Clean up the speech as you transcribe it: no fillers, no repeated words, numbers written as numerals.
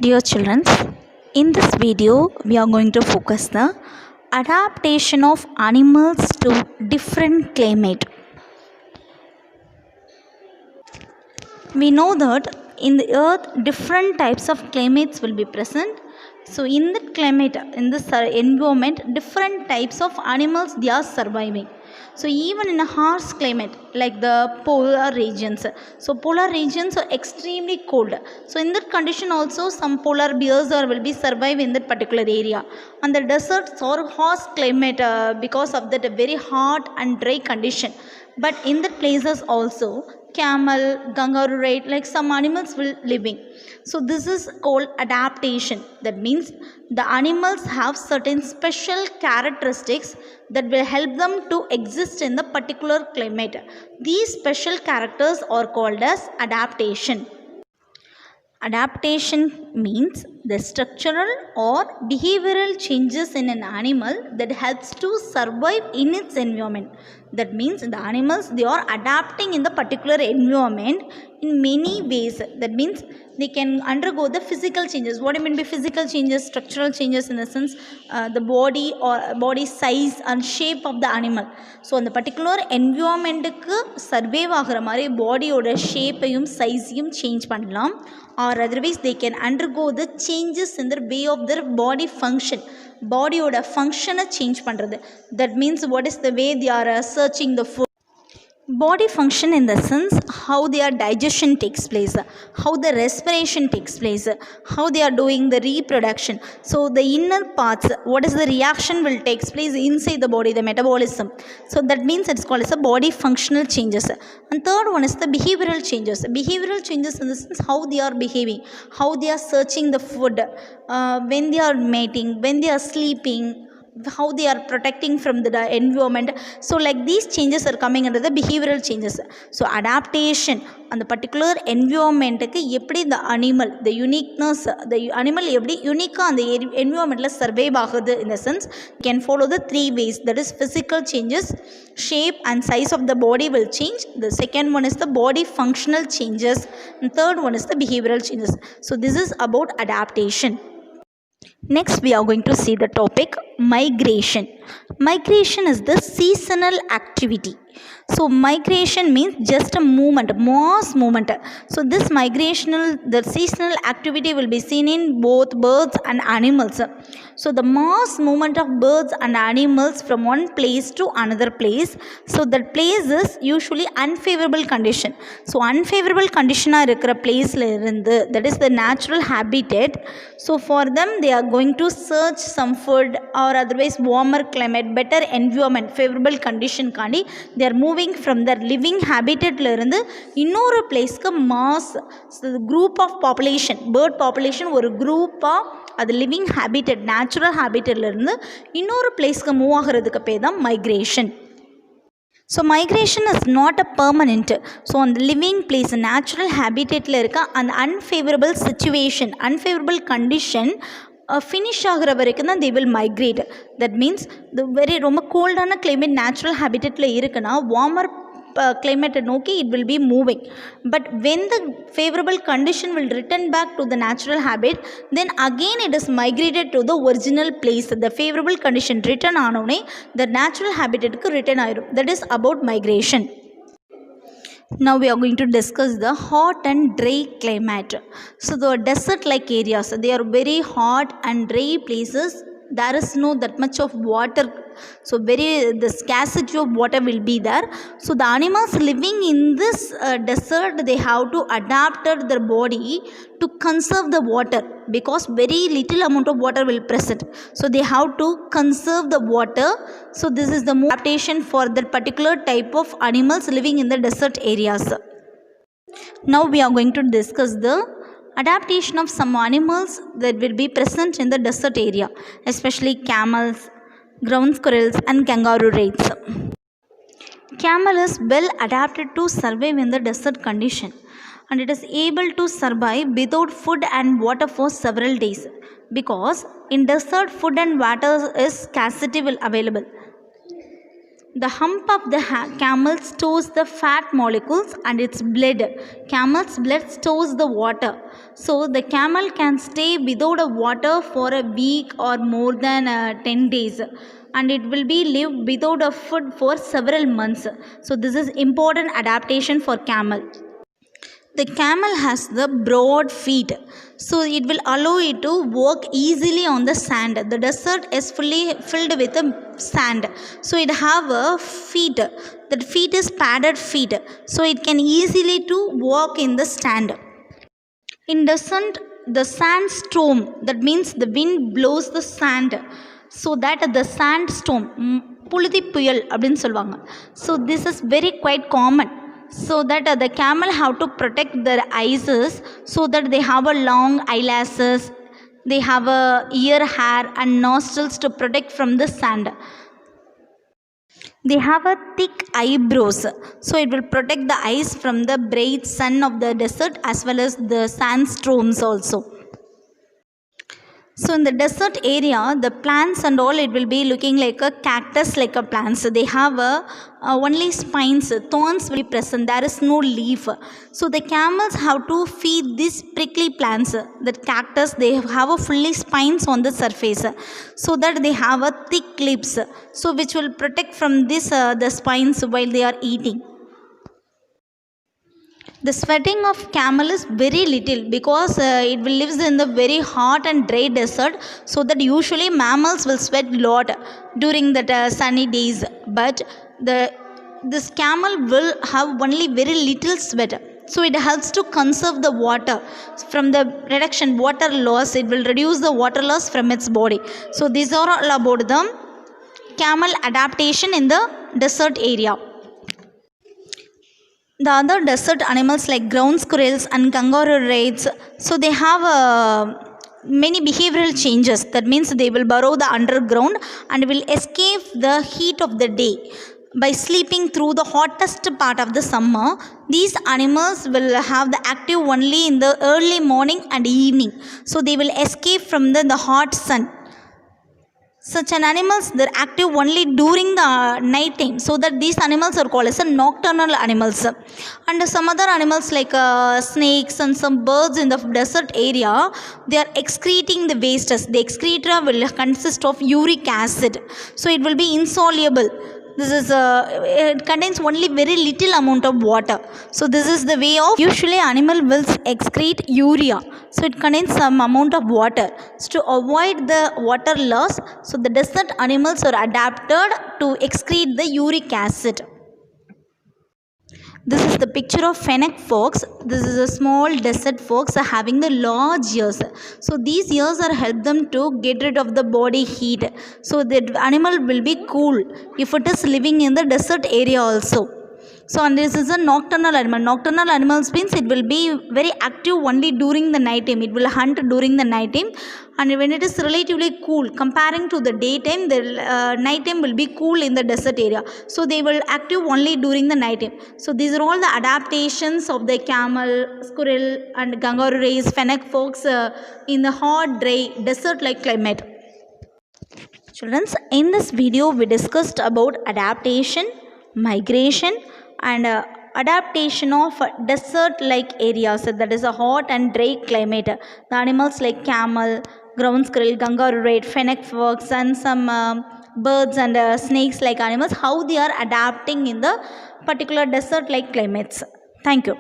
Dear children, in this video we are going to focus the adaptation of animals to different climate. We know that in the earth different types of climates will be present. So in the climate, in this environment, different types of animals they are surviving. So even in a harsh climate like the polar regions, so polar regions are extremely cold. So in that condition also some polar bears will be survive in that particular area. And the deserts or harsh climate because of that very hot and dry condition. But in the places also camel, kangaroo rat, like some animals will living. So this is called adaptation. That means the animals have certain special characteristics that will help them to exist in the particular climate. These special characters are called as adaptation. Adaptation means the structural or behavioral changes in an animal that helps to survive in its environment. That means the animals they are adapting in the particular environment in many ways. That means they can undergo the physical changes. What do you mean by physical changes? Structural changes in the sense the body or body size and shape of the animal. So அந்த particular environment-க்கு survive ஆகிற மாதிரி பாடியோட ஷேப்பையும் சைஸையும் change பண்ணலாம். Or otherwise they can undergo the changes in the way of their body function. பாடியோட ஃபங்க்ஷனை change பண்ணுறது. That means what is the way they are searching the food. Body function in the sense how their digestion takes place, how the respiration takes place, how they are doing the reproduction. So the inner parts, what is the reaction will takes place inside the body, the metabolism. So that means it's called as a body functional changes. And third one is the behavioral changes. Behavioral changes in the sense how they are behaving, how they are searching the food, when they are mating, when they are sleeping, how they are protecting from the environment. So like these changes are coming under the behavioral changes. So adaptation and the particular environment எப்படி the animal, the uniqueness, the animal எப்படி யூனிக்காக அந்த environmentல survive ஆகுது in the sense can follow the three ways. That is physical changes, shape and size of the body will change. The second one is the body functional changes, and third one is the behavioral changes. So this is about adaptation. Next we are going to see the topic migration. Migration is the seasonal activity. So migration means just a movement, mass movement. So this migrational, the seasonal activity will be seen in both birds and animals. So the mass movement of birds and animals from one place to another place. So that place is usually unfavorable condition. So unfavorable condition இருக்கிற placeல இருந்து, that is the natural habitat. So for them they are going to search some food or otherwise warmer climate, better environment, favorable condition காண்டி they are moving from their living habitatல இருந்து இன்னொரு பிளேஸ்க்கு mass group of population, bird population ஒரு குரூப்பாக அது living habitat, natural ஹேபிட்டட்ல இருந்து இன்னொரு பிளேஸ்க்கு மூவ் ஆகிறதுக்கு பேர் தான் migration. So migration is not a permanent. So அந்த லிவிங் பிளேஸ் நேச்சுரல் ஹேபிட்டேட்டில் இருக்க அந்த unfavourable situation, unfavourable condition finish ஆகிற வரைக்கும் தான் they will migrate. That means the very ரொம்ப கோல்டான கிளைமேட் நேச்சுரல் ஹேபிட்டேட்டில் இருக்குன்னா வார்மர் climate நோக்கி it will be moving. But when the favorable condition will return back to the natural habit, then again it is migrated to the original place. The favorable condition return ஆனோடனே the natural habitatக்கு return ஆயிடும். That is about migration. Now we are going to discuss the hot and dry climate. So the desert like areas, they are very hot and dry places. There is no that much of water, so the scarcity of water will be there. So the animals living in this desert, they have to adapt their body to conserve the water because very little amount of water will present. So they have to conserve the water. So this is the adaptation for that particular type of animals living in the desert areas. Now we are going to discuss the adaptation of some animals that will be present in the desert area, especially camels, ground squirrels and kangaroo rats. Camel is well adapted to survive in the desert condition and it is able to survive without food and water for several days because in desert food and water is scarcity will available. The hump of the camel stores the fat molecules and its blood. Camel's blood stores the water. So the camel can stay without a water for a week or more than 10 days. And it will be live without a food for several months. So this is important adaptation for camel. The camel has the broad feet, so it will allow it to walk easily on the sand. The desert is fully filled with sand, so it have a feet. That feet is padded feet, so it can easily to walk in the sand. In desert, the sandstorm, that means the wind blows the sand, so that the sandstorm, புழுதி புயல் அப்படின்னு சொல்லுவாங்க. So this is very quite common. So that the camel have to protect their eyes, so that they have a long eyelashes, they have a ear hair and nostrils to protect from the sand. They have a thick eyebrows, so it will protect the eyes from the bright sun of the desert as well as the sandstorms also. So in the desert area, the plants and all, it will be looking like a cactus like a plants. They have only spines, thorns will be present, there is no leaf. So the camels have to feed these prickly plants, that cactus, they have a fully spines on the surface, so that they have a thick lips, so which will protect from this the spines while they are eating. The sweating of camel is very little because it will lives in the very hot and dry desert, so that usually mammals will sweat lot during that sunny days, but this camel will have only very little sweat, so it helps to conserve the water from the reduction water loss. It will reduce the water loss from its body. So these are all about the camel adaptation in the desert area. The other desert animals like ground squirrels and kangaroo rats, so they have many behavioral changes. That means they will burrow the underground and will escape the heat of the day by sleeping through the hottest part of the summer. These animals will have the active only in the early morning and evening, so they will escape from the hot sun. Such an animals, they're active only during the night time, so that these animals are called as a nocturnal animals. And some other animals like snakes and some birds in the desert area, they are excreting the wastes. The excreta will consist of uric acid, so it will be insoluble. This is it contains only very little amount of water. So this is the way of, usually animal will excrete urea, so it contains some amount of water. So to avoid the water loss, so the desert animals are adapted to excrete the uric acid. This is the picture of fennec fox. This is a small desert fox having the large ears. So these ears are help them to get rid of the body heat. So the animal will be cool if it is living in the desert area also. So and this is a nocturnal animal. Nocturnal animals means it will be very active only during the night time. It will hunt during the night time, and when it is relatively cool comparing to the daytime, the night time will be cool in the desert area. So they will active only during the night time. So these are all the adaptations of the camel, squirrel and kangaroo rays, fennec fox in the hot, dry, desert-like climate. Children, in this video we discussed about adaptation, migration and adaptation of desert like areas, that is a hot and dry climate. The animals like camel, ground squirrel, kangaroo rat, fennec fox and some birds and snakes like animals, how they are adapting in the particular desert like climates. Thank you.